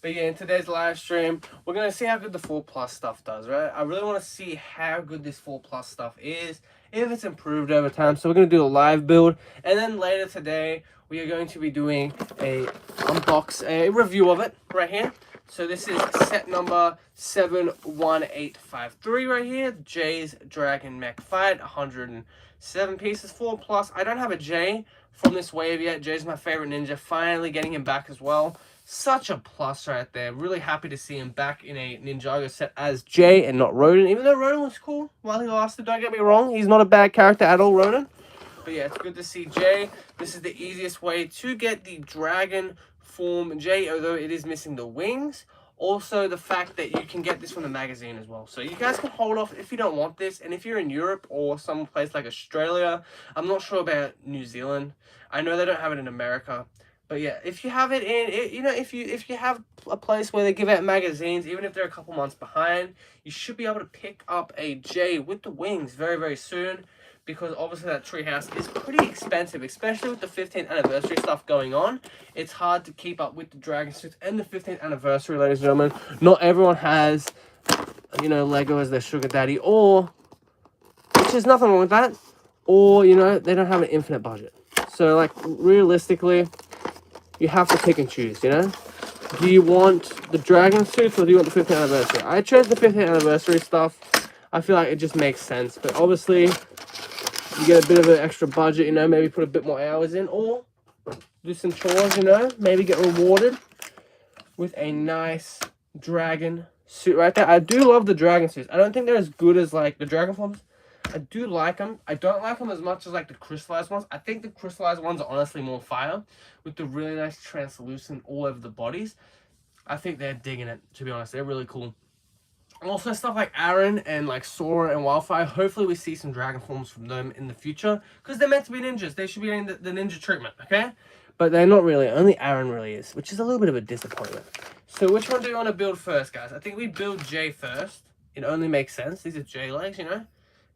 But yeah, in today's live stream, we're going to see how good the 4 Plus stuff does, right? I really want to see how good this 4 Plus stuff is, if it's improved over time. So we're going to do a live build. And then later today, we are going to be doing a review of it right here. So this is set number 71853 right here. Jay's Dragon Mech Fight, 107 pieces, 4 Plus. I don't have a Jay from this wave yet. Jay's my favorite ninja. Finally getting him back as well. Such a plus right there. Really happy to see him back in a Ninjago set as Jay and not Roden. Even though Roden was cool while he lasted, don't get me wrong. He's not a bad character at all, Roden. But yeah, it's good to see Jay. This is the easiest way to get the Dragon form Jay, although it is missing the wings. Also, the fact that you can get this from the magazine as well. So you guys can hold off if you don't want this. And if you're in Europe or some place like Australia, I'm not sure about New Zealand. I know they don't have it in America. But yeah, if you have it in, if you have a place where they give out magazines, even if they're a couple months behind, you should be able to pick up a J with the wings very, very soon. Because obviously that treehouse is pretty expensive, especially with the 15th anniversary stuff going on. It's hard to keep up with the dragon suits and the 15th anniversary, ladies and gentlemen. Not everyone has, Lego as their sugar daddy, or, which is nothing wrong with that, or, they don't have an infinite budget. So, like, realistically, you have to pick and choose, Do you want the dragon suits or do you want the 15th anniversary? I chose the 15th anniversary stuff. I feel like it just makes sense. But obviously, you get a bit of an extra budget, maybe put a bit more hours in, or do some chores, maybe get rewarded with a nice dragon suit right there. I do love the dragon suits. I don't think they're as good as, like, the dragon forms. I do like them. I don't like them as much as, like, the crystallized ones. I think the crystallized ones are honestly more fire with the really nice translucent all over the bodies. I think they're digging it, to be honest. They're really cool. Also, stuff like Aaron and, like, Sora and Wildfire. Hopefully, we see some dragon forms from them in the future. Because they're meant to be ninjas. They should be getting the ninja treatment, okay? But they're not really. Only Aaron really is, which is a little bit of a disappointment. So, which one do you want to build first, guys? I think we build Jay first. It only makes sense. These are Jay legs,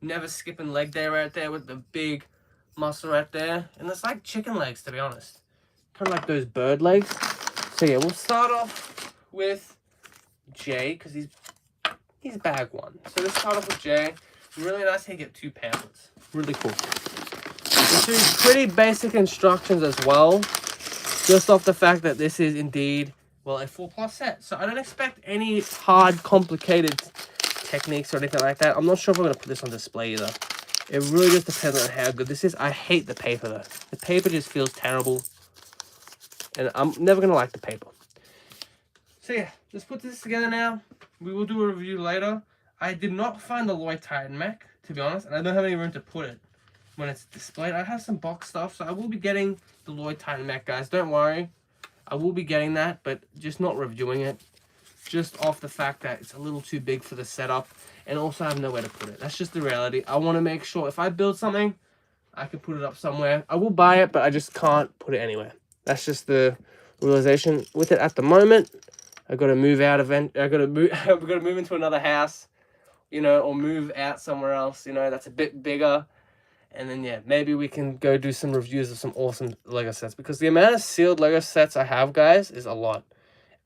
Never skipping leg day right there with the big muscle right there. And it's like chicken legs, to be honest. Kind of like those bird legs. So, yeah, we'll start off with Jay, because he's bag one. So let's start off with Jay. Really nice to get 2 pamphlets. Really cool. This is pretty basic instructions as well. Just off the fact that this is indeed, well, a 4 Plus set. So I don't expect any hard, complicated techniques or anything like that. I'm not sure if I'm going to put this on display either. It really just depends on how good this is. I hate the paper though. The paper just feels terrible. And I'm never going to like the paper. So yeah, let's put this together now. We will do a review later. I did not find the Lloyd Titan mech, to be honest, and I don't have any room to put it when it's displayed. I have some box stuff, so I will be getting the Lloyd Titan mech, guys. Don't worry. I will be getting that, but just not reviewing it. Just off the fact that it's a little too big for the setup, and also I have nowhere to put it. That's just the reality. I want to make sure if I build something, I can put it up somewhere. I will buy it, but I just can't put it anywhere. That's just the realization with it at the moment. I got to move out of it. I got to move into another house, or move out somewhere else, that's a bit bigger. And then yeah, maybe we can go do some reviews of some awesome Lego sets, because the amount of sealed Lego sets I have, guys, is a lot.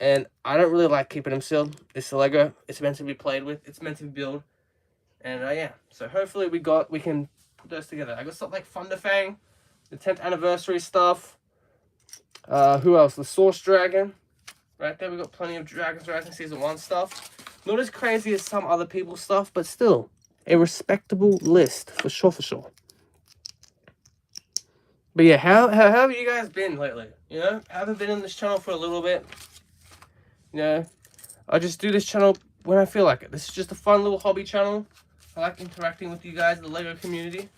And I don't really like keeping them sealed. It's a Lego. It's meant to be played with. It's meant to be built. And yeah, so hopefully we can put those together. I got stuff like Thunderfang, the 10th anniversary stuff. Who else? The Source Dragon. Right there, we got plenty of Dragons Rising Season 1 stuff. Not as crazy as some other people's stuff, but still a respectable list for sure. But yeah, how have you guys been lately? I haven't been on this channel for a little bit. I just do this channel when I feel like it. This is just a fun little hobby channel. I like interacting with you guys, the Lego community.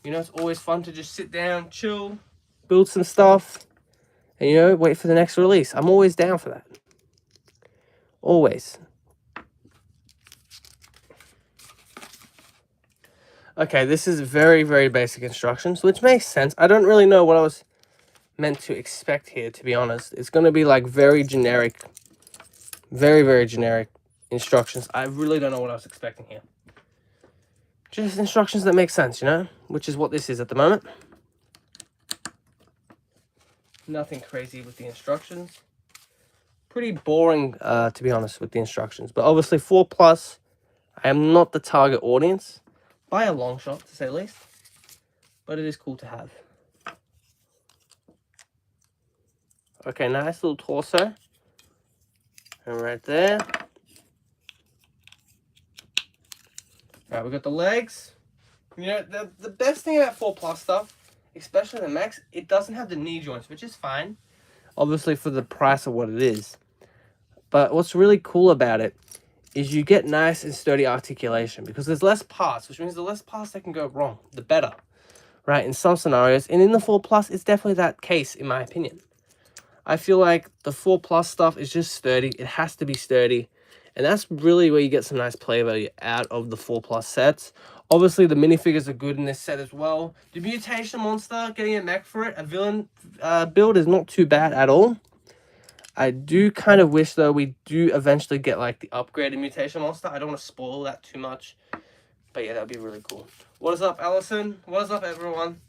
It's always fun to just sit down, chill, build some stuff. And, wait for the next release. I'm always down for that. Always. Okay, this is very, very basic instructions, which makes sense. I don't really know what I was meant to expect here, to be honest. It's going to be, like, very generic. Very, very generic instructions. I really don't know what I was expecting here. Just instructions that make sense, which is what this is at the moment. Nothing crazy with the instructions. pretty boring, to be honest, with the instructions. But obviously 4+, I am not the target audience by a long shot, to say the least. But it is cool to have. Okay, nice little torso. And right there. Alright, we got the legs. You know, the best thing about 4+ stuff, especially the Mechs, it doesn't have the knee joints, which is fine. Obviously for the price of what it is. But what's really cool about it is you get nice and sturdy articulation because there's less parts, which means the less parts that can go wrong, the better. Right, in some scenarios. And in the 4+, it's definitely that case, in my opinion. I feel like the 4+ stuff is just sturdy. It has to be sturdy. And that's really where you get some nice play value out of the 4+ sets. Obviously, the minifigures are good in this set as well. The Mutation Monster, getting a mech for it, a villain build is not too bad at all. I do kind of wish, though, we do eventually get, like, the upgraded Mutation Monster. I don't want to spoil that too much. But, yeah, that would be really cool. What is up, Allison? What is up, everyone?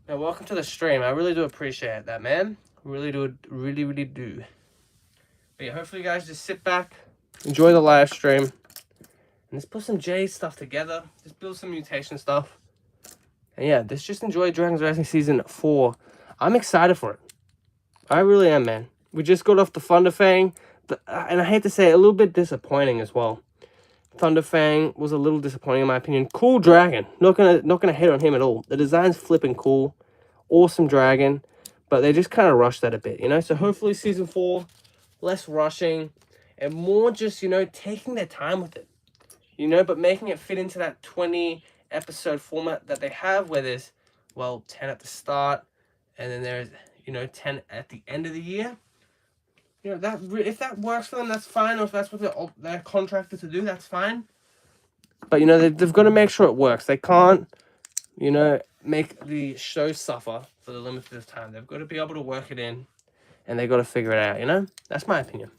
Now, welcome to the stream. I really do appreciate that, man. Really do. Really do. But, yeah, hopefully you guys just sit back, enjoy the live stream, and let's put some J stuff together. Just build some mutation stuff. And, yeah, let's just enjoy Dragons Racing Season 4. I'm excited for it. I really am, man. We just got off the Thunderfang, and I hate to say it, a little bit disappointing as well. Thunderfang was a little disappointing in my opinion. Cool dragon. Not gonna hate on him at all. The design's flipping cool. Awesome dragon. But they just kind of rushed that a bit, you know? So hopefully Season 4, less rushing, and more just, you know, taking their time with it. You know, but making it fit into that 20-episode format that they have, where there's, well, 10 at the start, and then there's, you know, 10 at the end of the year. You know, that if that works for them, that's fine. Or if that's what they're contracted to do, that's fine. But, you know, they've got to make sure it works. They can't, you know, make the show suffer for the limited time. They've got to be able to work it in, and they've got to figure it out, you know? That's my opinion.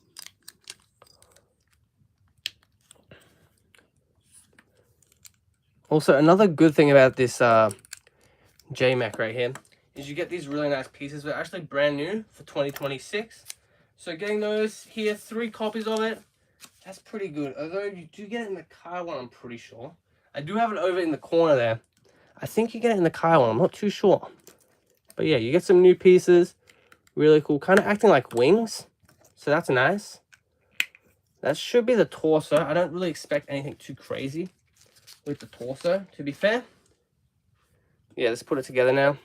Also, another good thing about this J-Mech right here is you get these really nice pieces. They're actually brand new for 2026. So getting those here, 3 copies of it, that's pretty good. Although you do get it in the Kai one, I'm pretty sure. I do have it over in the corner there. I think you get it in the Kai one, I'm not too sure. But yeah, you get some new pieces. Really cool. Kind of acting like wings. So that's nice. That should be the torso. I don't really expect anything too crazy with the torso, to be fair. Yeah, let's put it together now.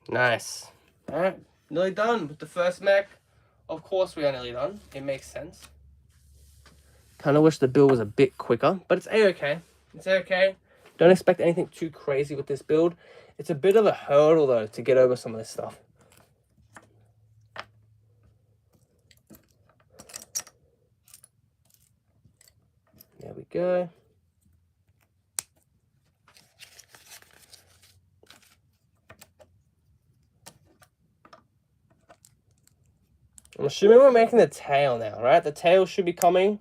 Nice. Alright. Nearly done with the first mech. Of course we are nearly done. It makes sense. Kind of wish the build was a bit quicker, but it's a-okay. It's a-okay. Don't expect anything too crazy with this build. It's a bit of a hurdle, though, to get over some of this stuff. There we go. I'm assuming we're making the tail now, right? The tail should be coming.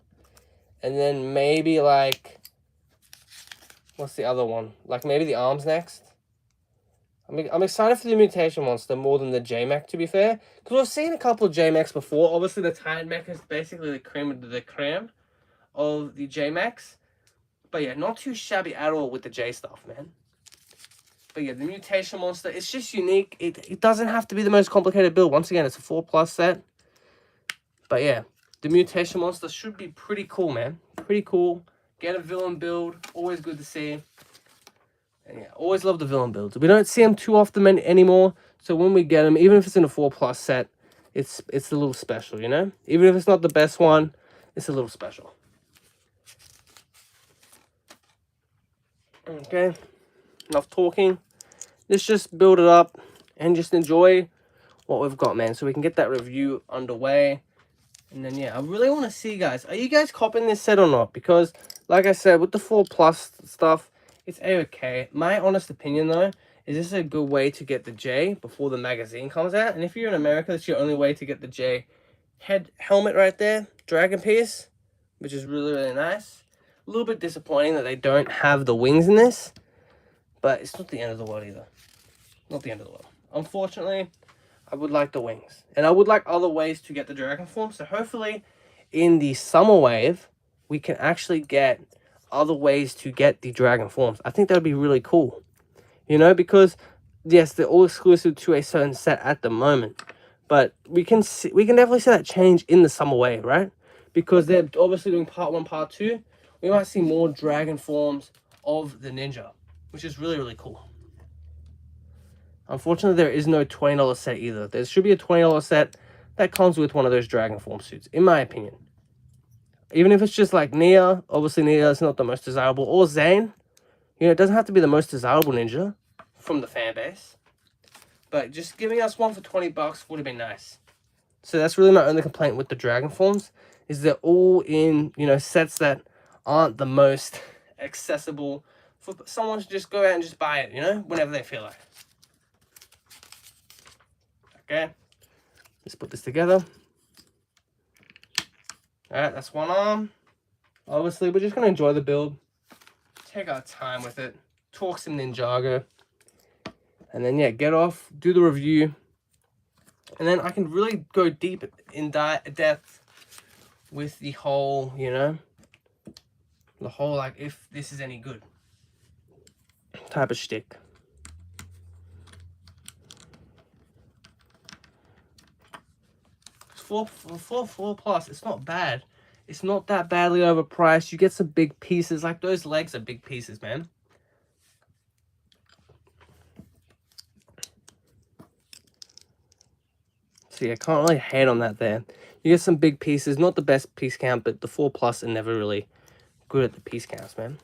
And then maybe, like, what's the other one? Like, maybe the arms next. I'm excited for the Mutation Monster more than the J-Mech, to be fair. Because we've seen a couple of J-Mechs before. Obviously, the Titan Mech is basically the cream of the creme of the J-Mechs. But, yeah, not too shabby at all with the J stuff, man. But, yeah, the Mutation Monster, it's just unique. It doesn't have to be the most complicated build. Once again, it's a 4+ set. But yeah, the Mutation Monster should be pretty cool, man. Pretty cool. Get a villain build. Always good to see. And yeah, always love the villain builds. We don't see them too often anymore. So when we get them, even if it's in a 4+ set, it's a little special, you know? Even if it's not the best one, it's a little special. Okay. Enough talking. Let's just build it up and just enjoy what we've got, man. So we can get that review underway. And then, yeah, I really want to see, guys, are you guys copying this set or not? Because, like I said, with the 4+ stuff, it's a-okay. My honest opinion, though, is this is a good way to get the J before the magazine comes out. And if you're in America, that's your only way to get the J helmet right there. Dragon piece, which is really, really nice. A little bit disappointing that they don't have the wings in this. But it's not the end of the world, either. Not the end of the world. Unfortunately, I would like the wings. And I would like other ways to get the dragon form. So hopefully in the summer wave, we can actually get other ways to get the dragon forms. I think that would be really cool. You know, because yes, they're all exclusive to a certain set at the moment. But we can definitely see that change in the summer wave, right? Because they're obviously doing part 1, part 2. We might see more dragon forms of the Ninja, which is really, really cool. Unfortunately, there is no $20 set either. There should be a $20 set that comes with one of those dragon form suits, in my opinion. Even if it's just like Nia, obviously Nia is not the most desirable, or Zane. You know, it doesn't have to be the most desirable Ninja from the fan base. But just giving us one for 20 bucks would have been nice. So that's really my only complaint with the dragon forms, is they're all in, you know, sets that aren't the most accessible for someone to just go out and just buy it, you know, whenever they feel like. Okay, let's put this together. Alright, that's one arm. Obviously, we're just going to enjoy the build. Take our time with it. Talk some Ninjago. And then, yeah, get off, do the review. And then I can really go deep in depth with the whole, you know, the whole, like, if this is any good type of shtick. Four plus, it's not bad. It's not that badly overpriced. You get some big pieces. Like, those legs are big pieces, man. See, I can't really hate on that there. You get some big pieces. Not the best piece count, but the 4 plus are never really good at the piece counts, man.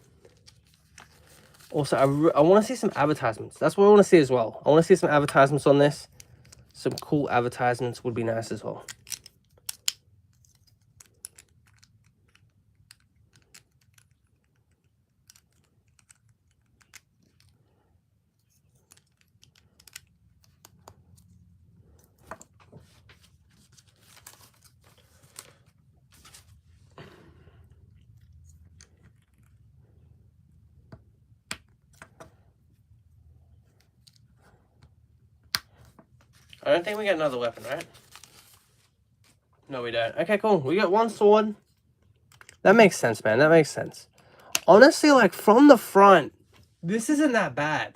Also, I want to see some advertisements. That's what I want to see as well. I want to see some advertisements on this. Some cool advertisements would be nice as well. I don't think we get another weapon, right? No, we don't. Okay, cool. We got one sword. That makes sense, man. That makes sense. Honestly, like, from the front, this isn't that bad.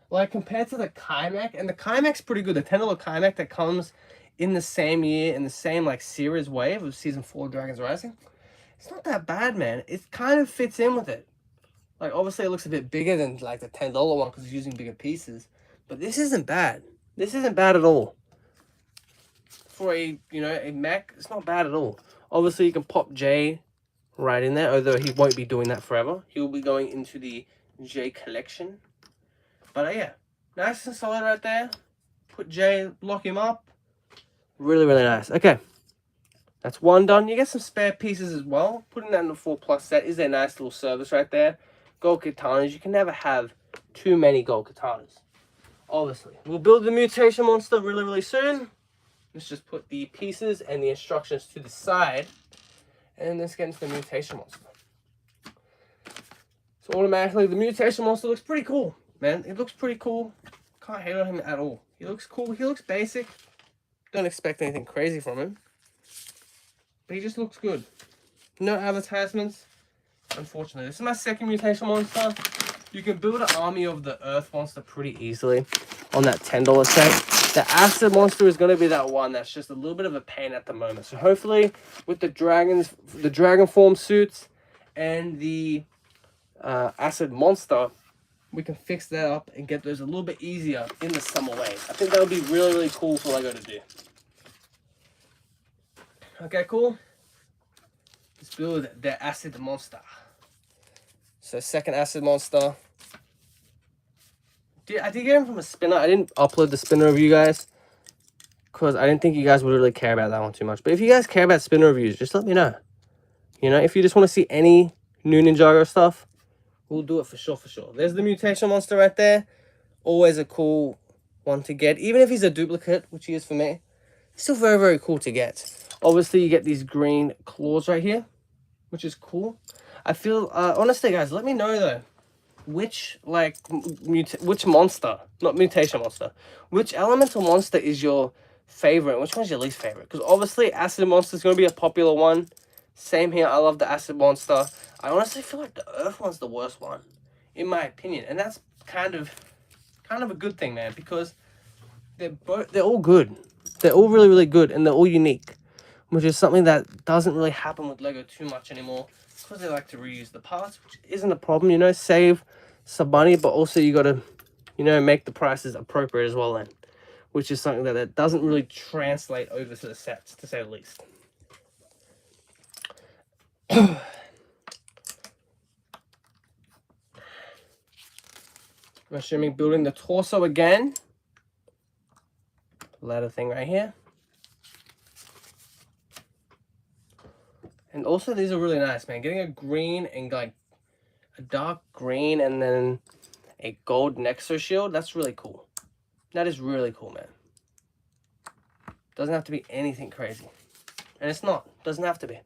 Like, compared to the Mech, and the Mech's pretty good. The $10 Mech that comes in the same year, in the same, like, series wave of Season 4 of Dragons Rising. It's not that bad, man. It kind of fits in with it. Like, obviously, it looks a bit bigger than, like, the $10 one because it's using bigger pieces. But this isn't bad. This isn't bad at all. For a, you know, a Mech, it's not bad at all. Obviously, you can pop J right in there, although he won't be doing that forever. He'll be going into the J collection. But yeah, nice and solid right there. Put J, lock him up. Really, really nice. Okay, that's one done. You get some spare pieces as well. Putting that in the 4 plus set is a nice little service right there. Gold katanas. You can never have too many gold katanas. Obviously, we'll build the mutation monster really, really soon. Let's just put the pieces and the instructions to the side. And let's get into the mutation monster. So automatically, the mutation monster looks pretty cool, man. It looks pretty cool. Can't hate on him at all. He looks cool. He looks basic. Don't expect anything crazy from him. But he just looks good. No advertisements. Unfortunately, this is my second mutation monster. You can build an army of the Earth monster pretty easily on that $10 set. The acid monster is going to be that one that's just a little bit of a pain at the moment. So hopefully with the dragon form suits and the acid monster, we can fix that up and get those a little bit easier in the summer wave. I think that would be really, really cool for LEGO to do. Okay, cool. Let's build the acid monster. So second acid monster. I did get him from a spinner. I didn't upload the spinner review, guys, because I didn't think you guys would really care about that one too much. But if you guys care about spinner reviews, just let me know. You know, if you just want to see any new Ninjago stuff, we'll do it for sure, for sure. There's the mutation monster right there. Always a cool one to get. Even if he's a duplicate, which he is for me, still very, very cool to get. Obviously, you get these green claws right here, which is cool. I feel, honestly, guys, let me know, though. which like which monster, not mutation monster, which elemental monster is your favorite? Which one's your least favorite? Because obviously acid monster is going to be a popular one. Same here. I love the acid monster. I honestly feel like the earth one's the worst one, in my opinion, and that's kind of a good thing, man, because they're all good. They're all really, really good, and they're all unique, which is something that doesn't really happen with Lego too much anymore, because they like to reuse the parts, which isn't a problem, you know, save some money, but also you got to, you know, make the prices appropriate as well then, which is something that doesn't really translate over to the sets, to say the least. I'm assuming building the torso again. Ladder thing right here. And also these are really nice, man. Getting a green and like a dark green and then a gold Nexo shield, that's really cool. That is really cool, man. Doesn't have to be anything crazy. And it's not. Doesn't have to be.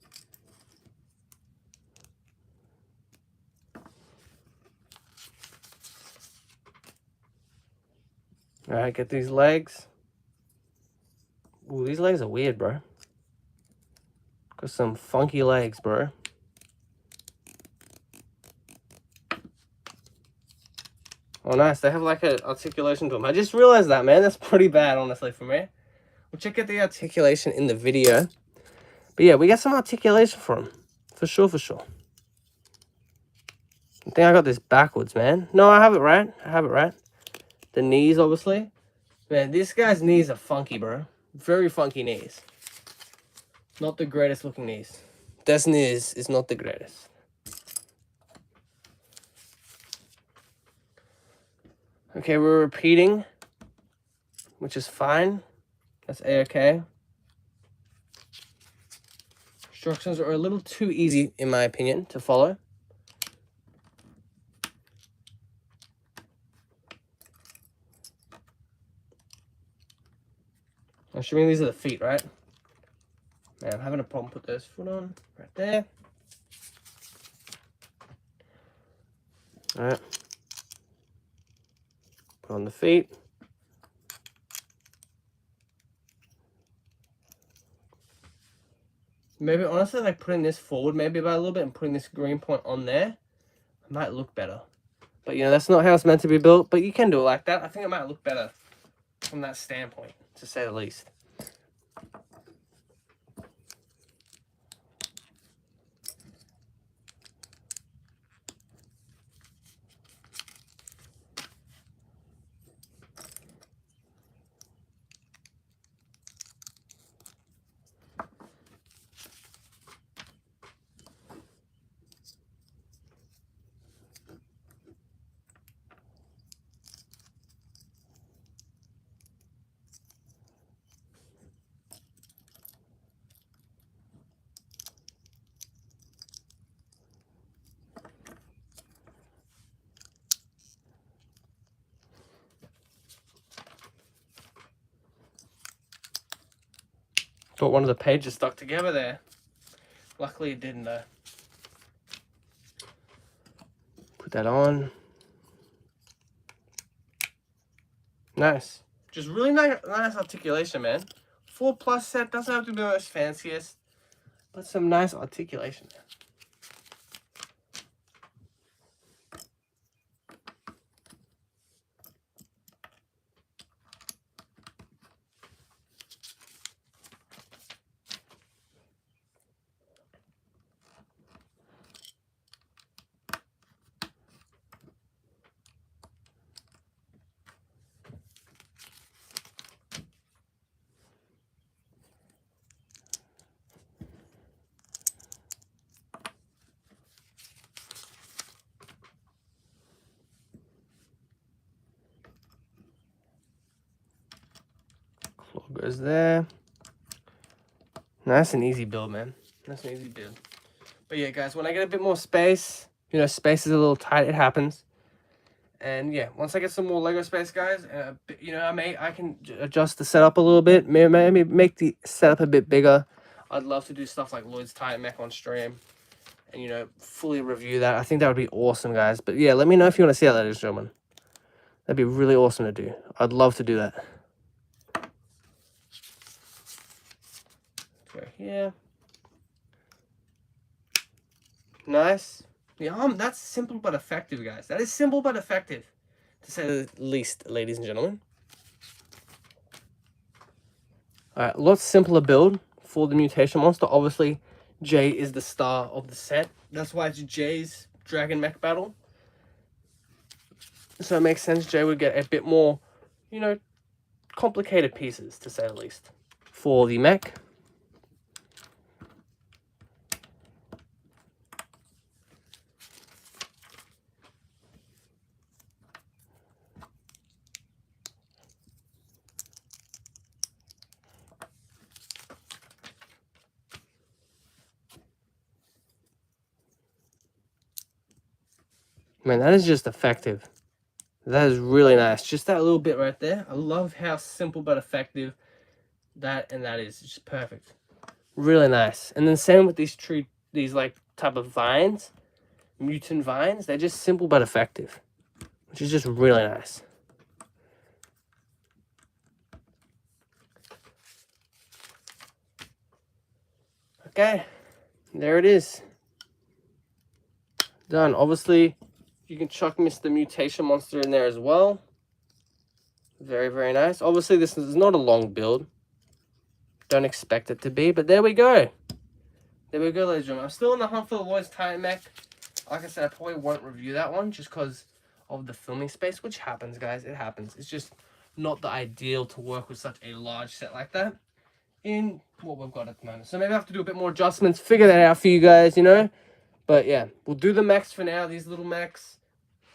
Alright, get these legs. Ooh, these legs are weird, bro. Got some funky legs, bro. Oh, nice. They have like an articulation to them. I just realized that, man. That's pretty bad, honestly, for me. We'll check out the articulation in the video. But yeah, we got some articulation for them. For sure, for sure. I think I got this backwards, man. No, I have it right. I have it right. The knees, obviously. Man, this guy's knees are funky, bro. Very funky knees. Not the greatest looking knees. This knees is not the greatest. Okay, we're repeating, which is fine. That's A-okay. Instructions are a little too easy, in my opinion, to follow. I'm assuming these are the feet, right? Man, I'm having a problem. Put this foot on right there. All right. Put on the feet. Maybe, honestly, like putting this forward maybe about a little bit and putting this green point on there, it might look better. But, you know, that's not how it's meant to be built. But you can do it like that. I think it might look better from that standpoint, to say the least. Thought one of the pages stuck together there. Luckily it didn't though. Put that on. Nice. Just really nice articulation, man. 4+ set doesn't have to be the most fanciest, but some nice articulation there. Claw goes there. Nice and easy build, man. Nice and easy build. But yeah, guys, when I get a bit more space, you know, space is a little tight, it happens. And yeah, once I get some more Lego space, guys, you know, I can adjust the setup a little bit. Maybe make the setup a bit bigger. I'd love to do stuff like Lloyd's Titan Mech on stream. and, you know, fully review that. I think that would be awesome, guys. But yeah, let me know if you want to see that, ladies and gentlemen. That'd be really awesome to do. I'd love to do that. Okay, yeah. Nice. Yeah, that's simple but effective, guys. That is simple but effective, to say the least, ladies and gentlemen. Alright, a lot simpler build for the mutation monster. Obviously, Jay is the star of the set. That's why it's Jay's Dragon Mech battle. So it makes sense Jay would get a bit more, you know, complicated pieces, to say the least. For the mech. Man, that is just effective. That is really nice. Just that little bit right there. I love how simple but effective that and that is. It's just perfect. Really nice. And then same with these like type of vines, mutant vines. They're just simple but effective, which is just really nice. Okay, there it is. Done. Obviously, you can chuck Mr. Mutation Monster in there as well. Very, very nice. Obviously, this is not a long build. Don't expect it to be, but there we go. There we go, ladies and gentlemen. I'm still in the hunt for the Lloyd's Titan Mech. Like I said, I probably won't review that one just because of the filming space, which happens, guys. It happens. It's just not the ideal to work with such a large set like that in what we've got at the moment. So maybe I have to do a bit more adjustments, figure that out for you guys, you know. But yeah, we'll do the mechs for now, these little mechs.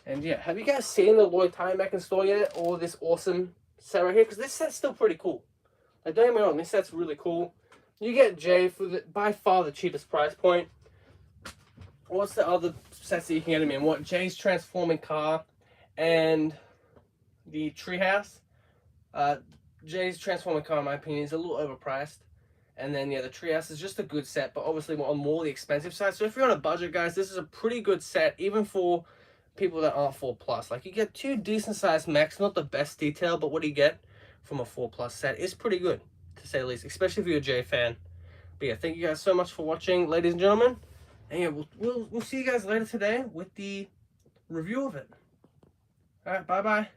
And yeah, have you guys seen the Lloyd Titan Mech in store yet? Or this awesome set right here? Because this set's still pretty cool. Like, don't get me wrong, this set's really cool. You get Jay for by far the cheapest price point. What's the other sets that you can get him in? What, Jay's transforming car and the treehouse. Jay's transforming car, in my opinion, is a little overpriced. And then, yeah, the treehouse is just a good set, but obviously on more the expensive side. So if you're on a budget, guys, this is a pretty good set, even for people that aren't 4+. Like, you get two decent-sized mechs, not the best detail, but what do you get from a 4+ set is pretty good, to say the least, especially if you're a Jay fan. But yeah, thank you guys so much for watching, ladies and gentlemen. And yeah, we'll see you guys later today with the review of it. All right, bye-bye.